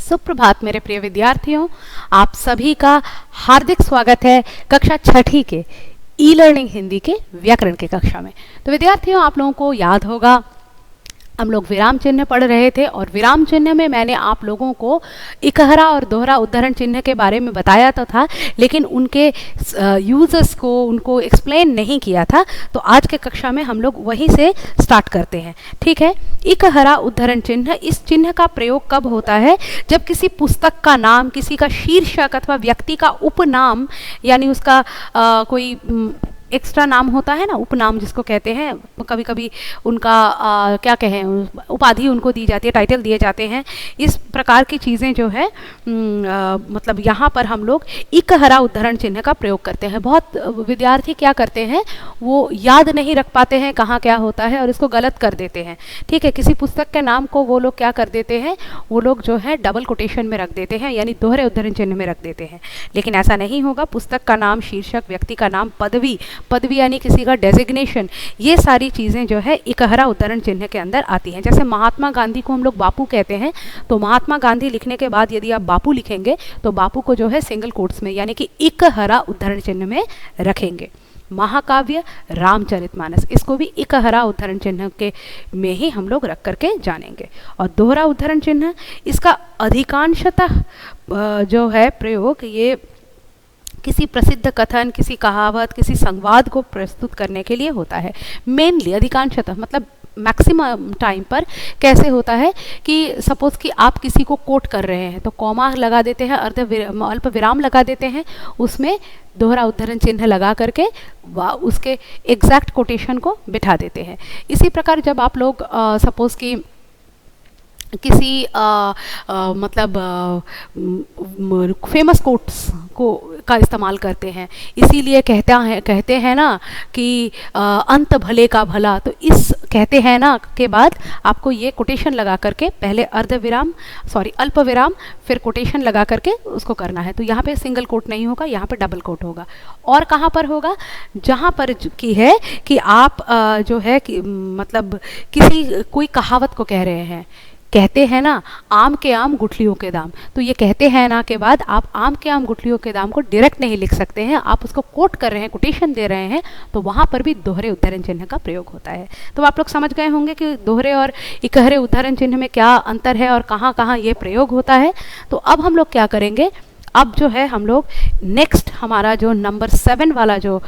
सुप्रभात मेरे प्रिय विद्यार्थियों, आप सभी का हार्दिक स्वागत है कक्षा छठी के ई लर्निंग हिंदी के व्याकरण के कक्षा में। तो विद्यार्थियों, आप लोगों को याद होगा हम लोग विराम चिन्ह पढ़ रहे थे और विराम चिन्ह में मैंने आप लोगों को इकहरा और दोहरा उद्धरण चिन्ह के बारे में बताया तो था, लेकिन उनके यूजर्स को उनको एक्सप्लेन नहीं किया था। तो आज के कक्षा में हम लोग वहीं से स्टार्ट करते हैं। ठीक है, इकहरा उद्धरण चिन्ह, इस चिन्ह का प्रयोग कब होता है? जब किसी पुस्तक का नाम, किसी का शीर्षक अथवा व्यक्ति का उपनाम, यानी उसका कोई एक्स्ट्रा नाम होता है ना, उपनाम जिसको कहते हैं, कभी कभी उनका क्या कहें, उपाधि उनको दी जाती है, टाइटल दिए जाते हैं। इस प्रकार की चीज़ें जो है मतलब यहाँ पर हम लोग इकहरा उद्धरण चिन्ह का प्रयोग करते हैं। बहुत विद्यार्थी क्या करते हैं, वो याद नहीं रख पाते हैं कहाँ क्या होता है और इसको गलत कर देते हैं। ठीक है, किसी पुस्तक के नाम को वो लोग क्या कर देते हैं, वो लोग जो है डबल कोटेशन में रख देते हैं, यानी दोहरे उद्धरण चिन्ह में रख देते हैं। लेकिन ऐसा नहीं होगा। पुस्तक का नाम, शीर्षक, व्यक्ति का नाम, पदवी यानी किसी का डेजिग्नेशन, ये सारी चीज़ें जो है इकहरा उद्धरण चिन्ह के अंदर आती हैं। जैसे महात्मा गांधी को हम लोग बापू कहते हैं, तो महात्मा गांधी लिखने के बाद यदि आप बापू लिखेंगे तो बापू को जो है सिंगल कोट्स में यानी कि इकहरा उद्धरण चिन्ह में रखेंगे। महाकाव्य रामचरितमानस, इसको भी इकहरा उद्धरण चिन्ह के में ही हम लोग रख करके जानेंगे। और दोहरा उद्धरण चिन्ह, इसका अधिकांशतः जो है प्रयोग ये किसी प्रसिद्ध कथन, किसी कहावत, किसी संवाद को प्रस्तुत करने के लिए होता है। मेनली, अधिकांशतः मतलब मैक्सिमम टाइम पर कैसे होता है कि सपोज कि आप किसी को कोट कर रहे हैं तो कॉमा लगा देते हैं, अल्प विराम लगा देते हैं, उसमें दोहरा उद्धरण चिन्ह लगा करके उसके एग्जैक्ट कोटेशन को बिठा देते हैं। इसी प्रकार जब आप लोग सपोज कि किसी मतलब फेमस कोट्स का इस्तेमाल करते हैं, इसीलिए कहते हैं ना कि अंत भले का भला, तो इस कहते हैं ना के बाद आपको ये कोटेशन लगा करके पहले अल्प विराम फिर कोटेशन लगा करके उसको करना है। तो यहाँ पे सिंगल कोट नहीं होगा, यहाँ पे डबल कोट होगा। और कहाँ पर होगा? जहाँ पर की है कि आप जो है कि मतलब कोई कहावत को कह रहे हैं, कहते हैं ना आम के आम गुठलियों के दाम, तो ये कहते हैं ना के बाद आप आम के आम गुठलियों के दाम को डायरेक्ट नहीं लिख सकते हैं, आप उसको कोट कर रहे हैं, कोटेशन दे रहे हैं, तो वहाँ पर भी दोहरे उद्धरण चिन्ह का प्रयोग होता है। तो आप लोग समझ गए होंगे कि दोहरे और इकहरे उद्धरण चिन्ह में क्या अंतर है और कहाँ कहाँ ये प्रयोग होता है। तो अब हम लोग क्या करेंगे, अब जो है हम लोग नेक्स्ट हमारा जो नंबर 7 वाला जो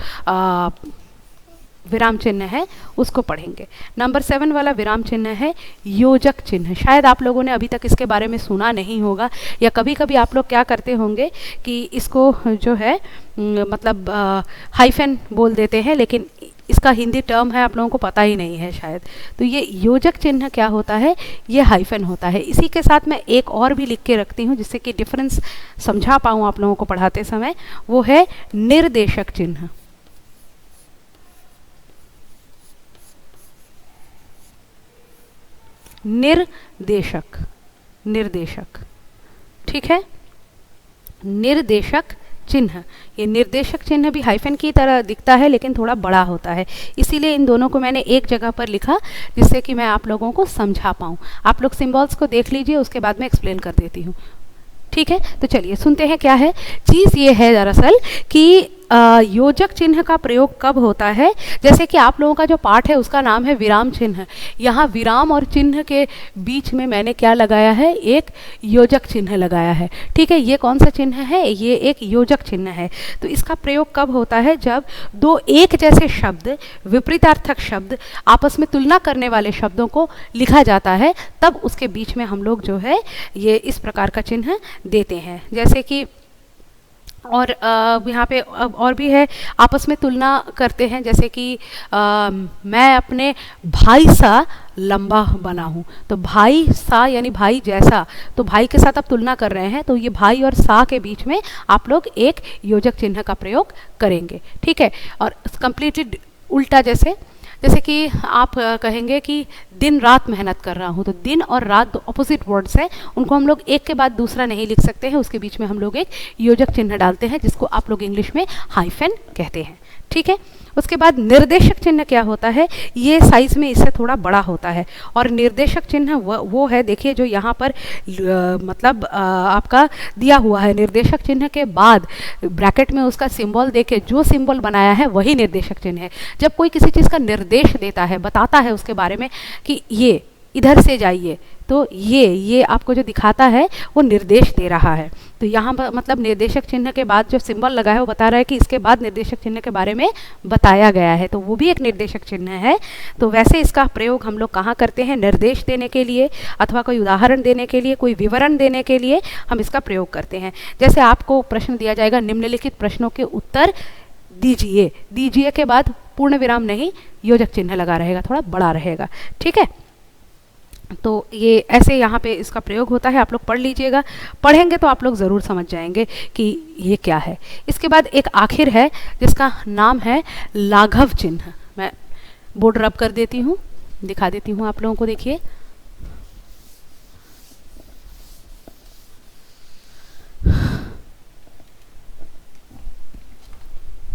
विराम चिन्ह है उसको पढ़ेंगे। नंबर 7 वाला विराम चिन्ह है योजक चिन्ह। शायद आप लोगों ने अभी तक इसके बारे में सुना नहीं होगा, या कभी कभी आप लोग क्या करते होंगे कि इसको जो है मतलब हाइफन बोल देते हैं, लेकिन इसका हिंदी टर्म है आप लोगों को पता ही नहीं है शायद। तो ये योजक चिन्ह क्या होता है, ये हाइफन होता है। इसी के साथ मैं एक और भी लिख के रखती हूँ जिससे कि डिफरेंस समझा पाऊँ आप लोगों को पढ़ाते समय, वो है निर्देशक चिन्ह। निर्देशक, ठीक है, निर्देशक चिन्ह। ये निर्देशक चिन्ह भी हाइफन की तरह दिखता है लेकिन थोड़ा बड़ा होता है, इसीलिए इन दोनों को मैंने एक जगह पर लिखा जिससे कि मैं आप लोगों को समझा पाऊँ। आप लोग सिंबल्स को देख लीजिए, उसके बाद मैं एक्सप्लेन कर देती हूँ। ठीक है, तो चलिए सुनते हैं क्या है। चीज़ ये है दरअसल कि योजक चिन्ह का प्रयोग कब होता है, जैसे कि आप लोगों का जो पाठ है उसका नाम है विराम चिन्ह। यहाँ विराम और चिन्ह के बीच में मैंने क्या लगाया है, एक योजक चिन्ह लगाया है। ठीक है, ये कौन सा चिन्ह है, ये एक योजक चिन्ह है। तो इसका प्रयोग कब होता है, जब दो एक जैसे शब्द, विपरीतार्थक शब्द, आपस में तुलना करने वाले शब्दों को लिखा जाता है, तब उसके बीच में हम लोग जो है ये इस प्रकार का चिन्ह देते हैं। जैसे कि और यहाँ पे और भी है, आपस में तुलना करते हैं, जैसे कि मैं अपने भाई सा लंबा बना हूँ, तो भाई सा यानी भाई जैसा, तो भाई के साथ आप तुलना कर रहे हैं, तो ये भाई और सा के बीच में आप लोग एक योजक चिन्ह का प्रयोग करेंगे। ठीक है, और कंप्लीटली उल्टा, जैसे कि आप कहेंगे कि दिन रात मेहनत कर रहा हूँ, तो दिन और रात दो अपोजिट वर्ड्स हैं, उनको हम लोग एक के बाद दूसरा नहीं लिख सकते हैं, उसके बीच में हम लोग एक योजक चिन्ह डालते हैं जिसको आप लोग इंग्लिश में हाइफन कहते हैं। ठीक है, उसके बाद निर्देशक चिन्ह क्या होता है, ये साइज में इससे थोड़ा बड़ा होता है। और निर्देशक चिन्ह वो है, देखिए जो यहाँ पर मतलब आपका दिया हुआ है, निर्देशक चिन्ह के बाद ब्रैकेट में उसका सिंबल देके जो सिंबल बनाया है वही निर्देशक चिन्ह है। जब कोई किसी चीज़ का निर्देश देता है, बताता है उसके बारे में कि ये इधर से जाइए, तो ये आपको जो दिखाता है वो निर्देश दे रहा है। तो यहाँ पर मतलब निर्देशक चिन्ह के बाद जो सिंबल लगा है वो बता रहा है कि इसके बाद निर्देशक चिन्ह के बारे में बताया गया है, तो वो भी एक निर्देशक चिन्ह है। तो वैसे इसका प्रयोग हम लोग कहाँ करते हैं, निर्देश देने के लिए अथवा कोई उदाहरण देने के लिए, कोई विवरण देने के लिए हम इसका प्रयोग करते हैं। जैसे आपको प्रश्न दिया जाएगा, निम्नलिखित प्रश्नों के उत्तर दीजिए, दीजिए के बाद पूर्ण विराम नहीं, योजक चिन्ह लगा रहेगा, थोड़ा बड़ा रहेगा, ठीक है। तो ये ऐसे यहाँ पे इसका प्रयोग होता है, आप लोग पढ़ लीजिएगा, पढ़ेंगे तो आप लोग ज़रूर समझ जाएंगे कि ये क्या है। इसके बाद एक आखिर है जिसका नाम है लाघव चिन्ह। मैं बोर्ड रब कर देती हूँ, दिखा देती हूँ आप लोगों को, देखिए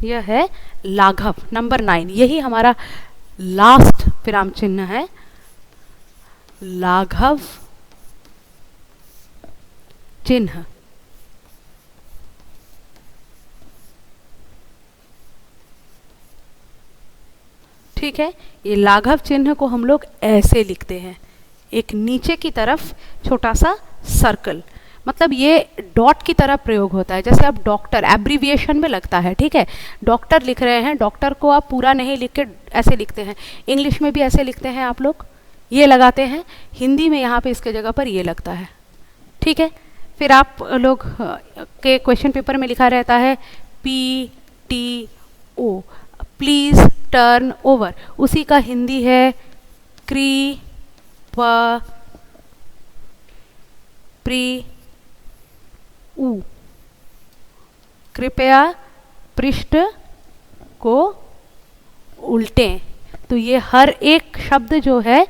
यह है लाघव, नंबर 9, यही हमारा लास्ट विराम चिन्ह है, लाघव चिन्ह। ठीक है, ये लाघव चिन्ह को हम लोग ऐसे लिखते हैं, एक नीचे की तरफ छोटा सा सर्कल, मतलब ये डॉट की तरह प्रयोग होता है। जैसे आप डॉक्टर एब्रीविएशन में लगता है, ठीक है, डॉक्टर लिख रहे हैं, डॉक्टर को आप पूरा नहीं लिख के ऐसे लिखते हैं, इंग्लिश में भी ऐसे लिखते हैं आप लोग, ये लगाते हैं, हिंदी में यहाँ पे इसके जगह पर ये लगता है, ठीक है। फिर आप लोग के क्वेश्चन पेपर में लिखा रहता है PTO, प्लीज टर्न ओवर, उसी का हिंदी है कृपया पृष्ठ को उल्टें। तो ये हर एक शब्द जो है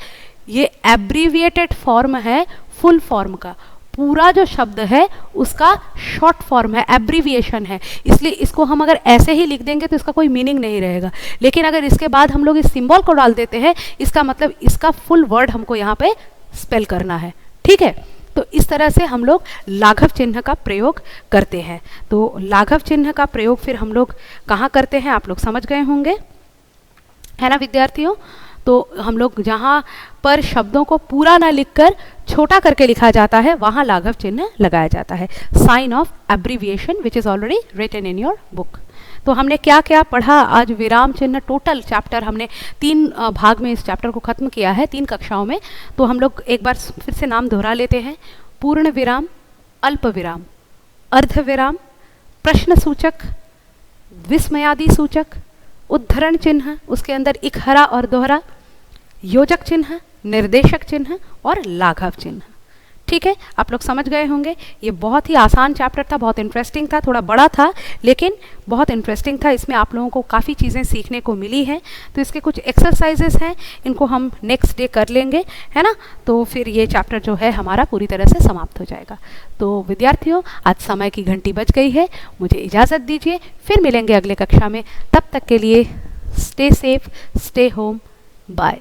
ये एब्रीविएटेड फॉर्म है फुल फॉर्म का, पूरा जो शब्द है उसका शॉर्ट फॉर्म है, एब्रीविएशन है, इसलिए इसको हम अगर ऐसे ही लिख देंगे तो इसका कोई मीनिंग नहीं रहेगा। लेकिन अगर इसके बाद हम लोग इस सिंबल को डाल देते हैं, इसका मतलब इसका फुल वर्ड हमको यहाँ पे स्पेल करना है, ठीक है। तो इस तरह से हम लोग लाघव चिन्ह का प्रयोग करते हैं। तो लाघव चिन्ह का प्रयोग फिर हम लोग कहाँ करते हैं, आप लोग समझ गए होंगे, है ना विद्यार्थियों। तो हम लोग जहाँ पर शब्दों को पूरा ना लिखकर छोटा करके लिखा जाता है वहाँ लाघव चिन्ह लगाया जाता है, sign of abbreviation which is already written in your book. तो हमने क्या क्या पढ़ा आज, विराम चिन्ह, टोटल चैप्टर हमने 3 भाग में इस चैप्टर को खत्म किया है, 3 कक्षाओं में। तो हम लोग एक बार फिर से नाम दोहरा लेते हैं, पूर्ण विराम, अल्प विराम, अर्ध विराम, प्रश्न सूचक, विस्मयादि सूचक, उद्धरण चिन्ह, उसके अंदर इकहरा और दोहरा, योजक चिन्ह, निर्देशक चिन्ह और लाघव चिन्ह। ठीक है, आप लोग समझ गए होंगे। ये बहुत ही आसान चैप्टर था, बहुत इंटरेस्टिंग था, थोड़ा बड़ा था लेकिन बहुत इंटरेस्टिंग था। इसमें आप लोगों को काफ़ी चीज़ें सीखने को मिली हैं। तो इसके कुछ एक्सरसाइजेस हैं, इनको हम नेक्स्ट डे कर लेंगे, है ना। तो फिर ये चैप्टर जो है हमारा पूरी तरह से समाप्त हो जाएगा। तो विद्यार्थियों, आज समय की घंटी बज गई है, मुझे इजाज़त दीजिए, फिर मिलेंगे अगले कक्षा में। तब तक के लिए stay safe, stay home, bye.